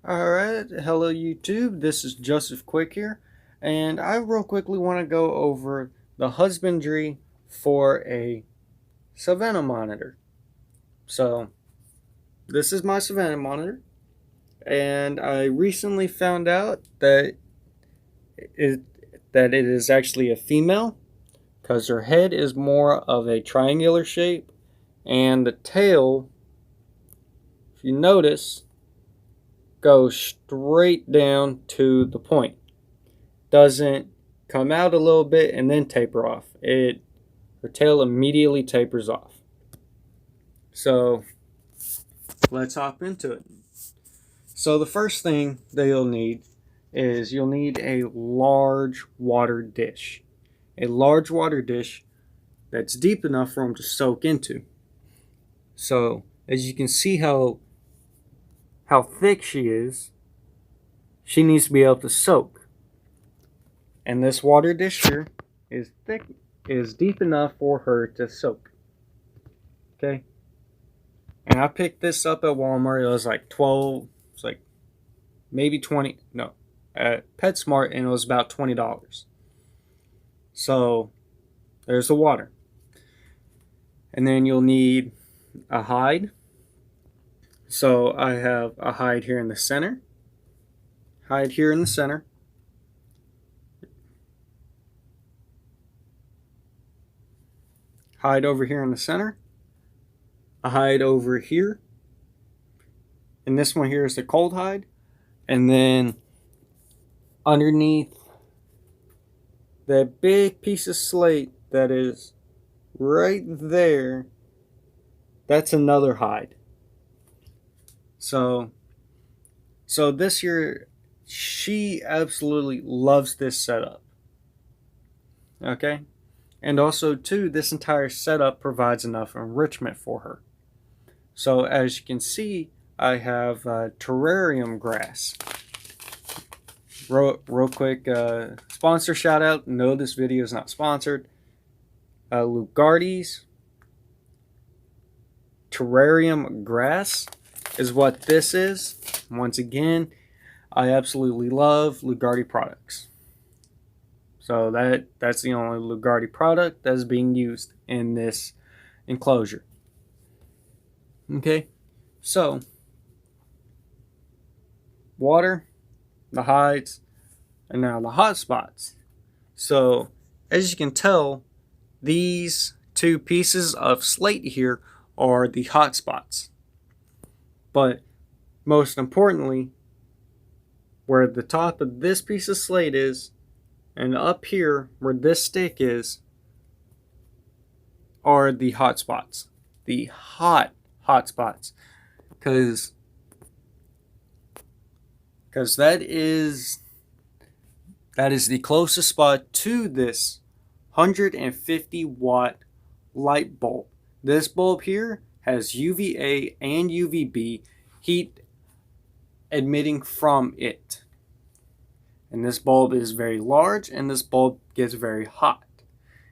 Alright, hello YouTube, this is Joseph Quick here, and I real quickly want to go over the husbandry for a Savannah monitor. So, this is my Savannah monitor, and I recently found out it, that it is actually a female, because her head is more of a triangular shape, and the tail, if you notice, goes straight down to the point. Doesn't come out a little bit and then taper off. Her tail immediately tapers off. So let's hop into it. So the first thing that you'll need is you'll need a large water dish. A large water dish that's deep enough for them to soak into. So as you can see how thick she is, she needs to be able to soak. And this water dish here is deep enough for her to soak. Okay? And I picked this up at Walmart. It was like 12, it's like maybe 20, no, at PetSmart, and it was about $20. So there's the water. And then you'll need a hide. So I have a hide here in the center. Hide here in the center. Hide over here in the center. A hide over here. And this one here is the cold hide. And then underneath that big piece of slate that is right there, that's another hide. So this year, she absolutely loves this setup. Okay? And also, too, this entire setup provides enough enrichment for her. So as you can see, I have terrarium grass. Real quick sponsor shout out. No, this video is not sponsored. Lugardi's terrarium grass is what this is. Once again, I absolutely love Lugardi products. So that's the only Lugardi product that's being used in this enclosure. Okay, so water, the hides, and now the hot spots. So as you can tell, these two pieces of slate here are the hot spots. But most importantly, where the top of this piece of slate is, and up here where this stick is, are the hot spots. The hot spots. Because that is the closest spot to this 150 watt light bulb. This bulb here has UVA and UVB heat emitting from it. And this bulb is very large, and this bulb gets very hot.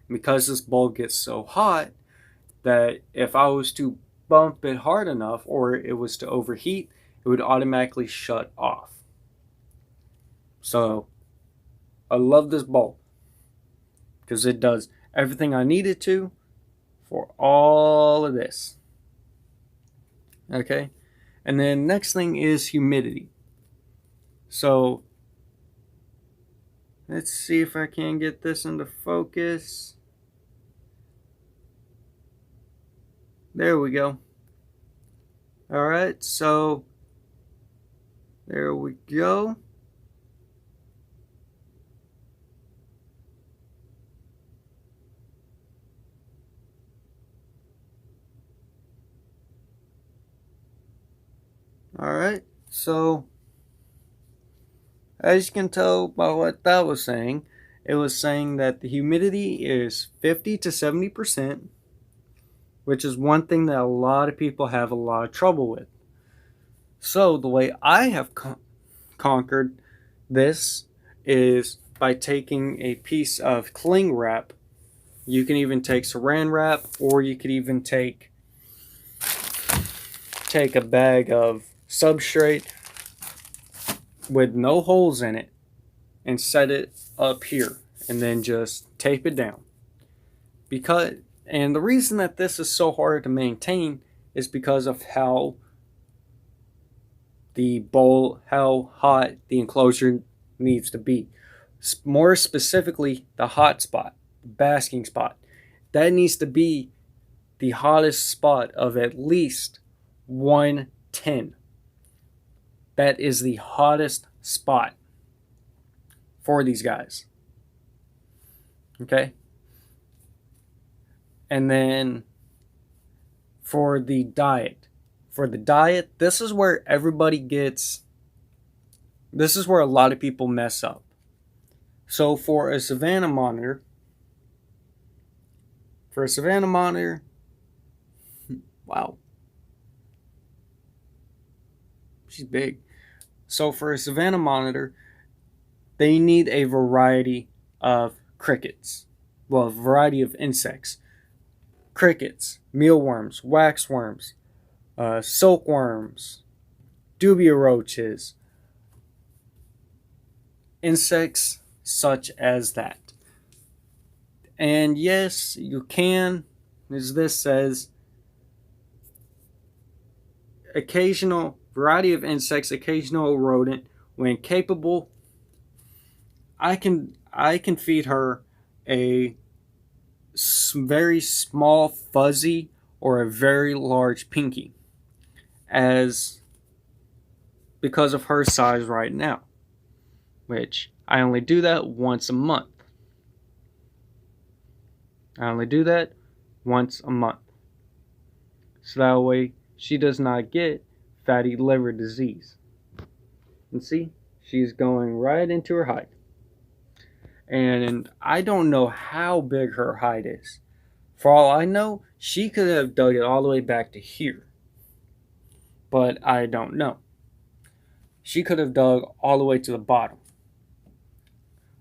And because this bulb gets so hot, that if I was to bump it hard enough, or it was to overheat, it would automatically shut off. So I love this bulb because it does everything I need it to for all of this. Okay, and then next thing is humidity. So let's see if I can get this into focus. There we go. Alright, so there we go. Alright, so as you can tell by what that was saying, it was saying that the humidity is 50 to 70%, which is one thing that a lot of people have a lot of trouble with. So the way I have conquered this is by taking a piece of cling wrap. You can even take saran wrap, or you could even take a bag of substrate with no holes in it and set it up here and then just tape it down. Because and the reason that this is so hard to maintain is because of how how hot the enclosure needs to be. More specifically, the hot spot, the basking spot. That needs to be the hottest spot of at least 110. That is the hottest spot for these guys. Okay? And then for the diet. This is where this is where a lot of people mess up. So for a Savannah monitor, wow, she's big. So for a Savannah monitor, they need a variety of crickets. Well, a variety of insects. Crickets, mealworms, waxworms, silkworms, dubia roaches, insects such as that. And yes, you can, as this says, occasional variety of insects, occasional rodent, when capable. I can feed her a very small fuzzy or a very large pinky, as because of her size right now, which I only do that once a month. So that way she does not get fatty liver disease. And see, she's going right into her hide. And I don't know how big her hide is. For all I know, she could have dug it all the way back to here. But I don't know. She could have dug all the way to the bottom.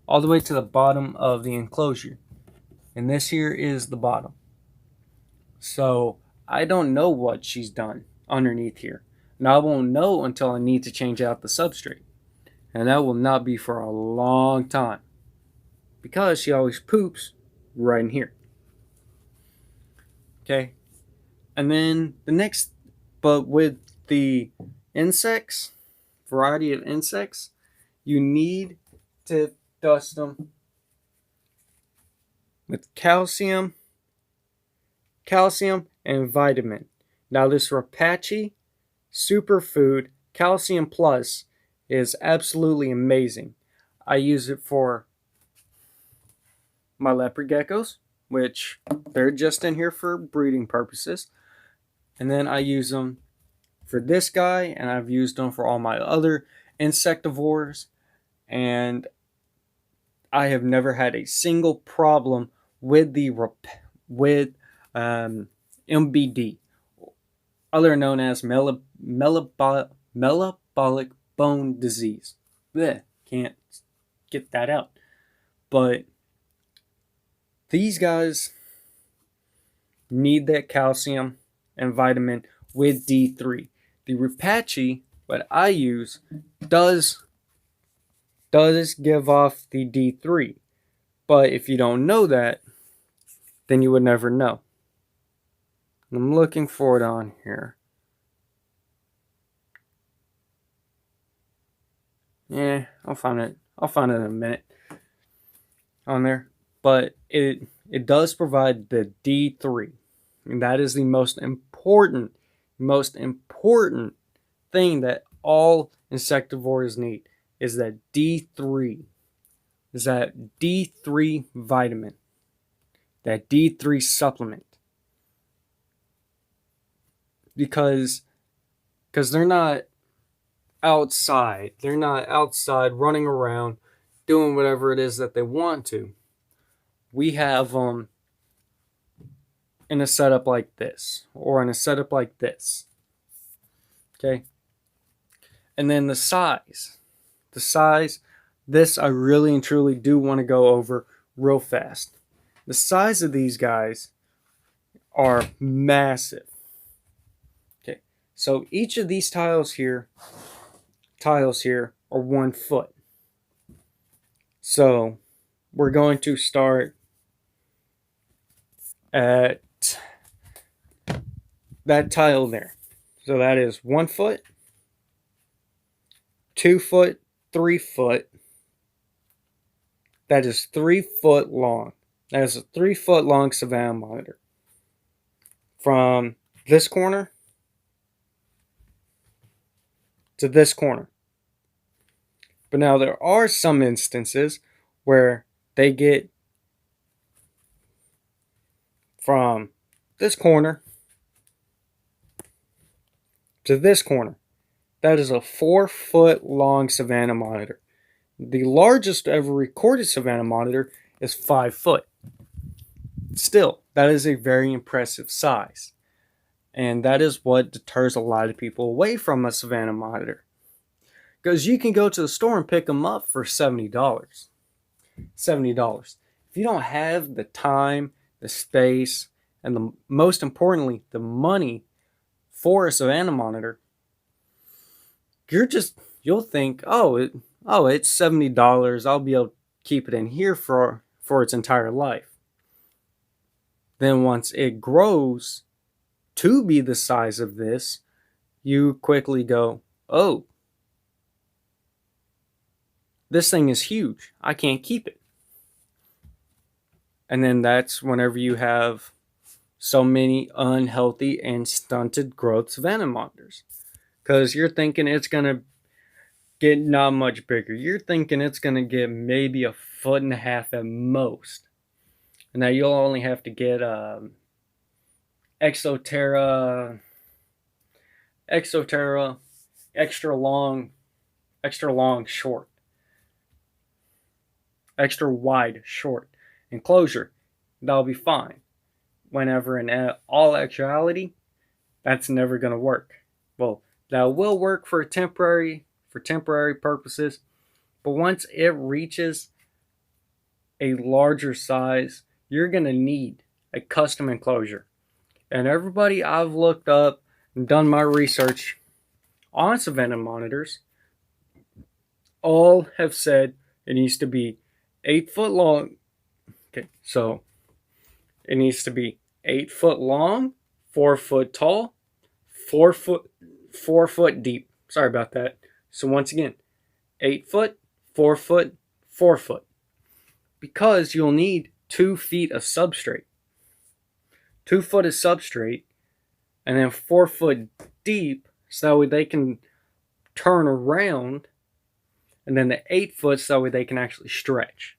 All the way to the bottom of the enclosure. And this here is the bottom. So I don't know what she's done underneath here. And I won't know until I need to change out the substrate. And that will not be for a long time, because she always poops right in here. Okay? And then but with the insects, variety of insects, you need to dust them with calcium, and vitamin. Now this Rapace Superfood Calcium Plus is absolutely amazing. I use it for my leopard geckos, which they're just in here for breeding purposes. And then I use them for this guy, and I've used them for all my other insectivores. And I have never had a single problem with MBD, other known as metabolic bone disease. Blech, can't get that out. But these guys need that calcium and vitamin with D3. The Rapace, what I use, does give off the D3. But if you don't know that, then you would never know. I'm looking for it on here. Yeah, I'll find it in a minute on there. But it does provide the D3. And that is the most important thing that all insectivores need, is that D3. Is that D3 vitamin. That D3 supplement. Because they're not outside. They're not outside running around doing whatever it is that they want to. We have them in a setup like this, or in a setup like this. Okay? And then the size. This I really and truly do want to go over real fast. The size of these guys are massive. Okay, so each of these tiles tiles here are 1 foot. So we're going to start at that tile there. So that is 1 foot, 2 foot, 3 foot. That is 3 foot long. That is a 3 foot long Savannah monitor. From this corner to this corner. But now there are some instances where they get from this corner to this corner. That is a 4 foot long Savannah monitor. The largest ever recorded Savannah monitor is 5 foot. Still, that is a very impressive size. And that is what deters a lot of people away from a Savannah monitor. Because you can go to the store and pick them up for $70. $70. If you don't have the time, the space, and most importantly, the money for a Savannah monitor, you'll think, it's $70. I'll be able to keep it in here for its entire life. Then once it grows to be the size of this, you quickly go, oh, this thing is huge. I can't keep it. And then that's whenever you have so many unhealthy and stunted growth Savannah monitors. Because you're thinking it's going to get not much bigger. You're thinking it's going to get maybe 1.5 foot at most. And now you'll only have to get Exoterra, extra long short, extra wide short enclosure. That'll be fine. Whenever in all actuality, that's never going to work. Well, that will work for temporary purposes, but once it reaches a larger size, you're going to need a custom enclosure. And everybody I've looked up and done my research on Savannah monitors all have said it needs to be 8 foot long. Okay, so it needs to be 8 foot long, 4 foot tall, 4 foot deep. Sorry about that. So once again, 8 foot, 4 foot, 4 foot. Because you'll need 2 feet of substrate. 2 foot of substrate, and then 4 foot deep, so that way they can turn around, and then the 8 foot, so that way they can actually stretch.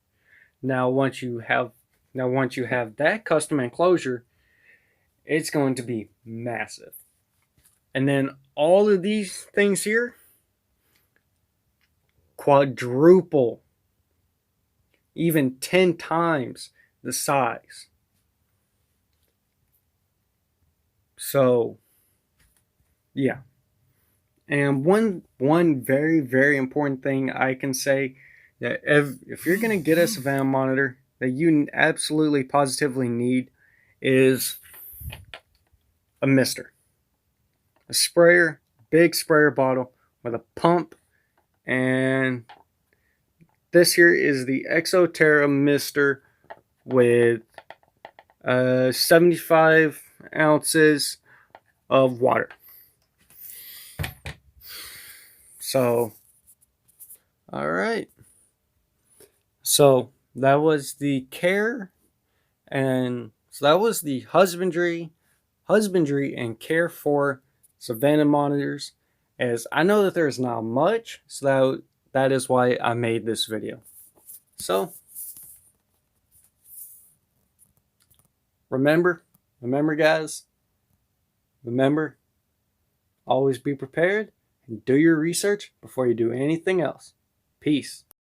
Now once you have that custom enclosure, it's going to be massive. And then all of these things here quadruple, even 10 times the size. So, yeah. And one very, very important thing I can say, that if you're going to get a Savannah monitor that you absolutely positively need, is a mister. A sprayer, big sprayer bottle with a pump. And this here is the Exoterra mister with 75 ounces of water. So, all right. So that was the care, and so that was the husbandry and care for Savannah monitors. As I know that there's not much, so that is why I made this video. So remember guys, always be prepared and do your research before you do anything else. Peace.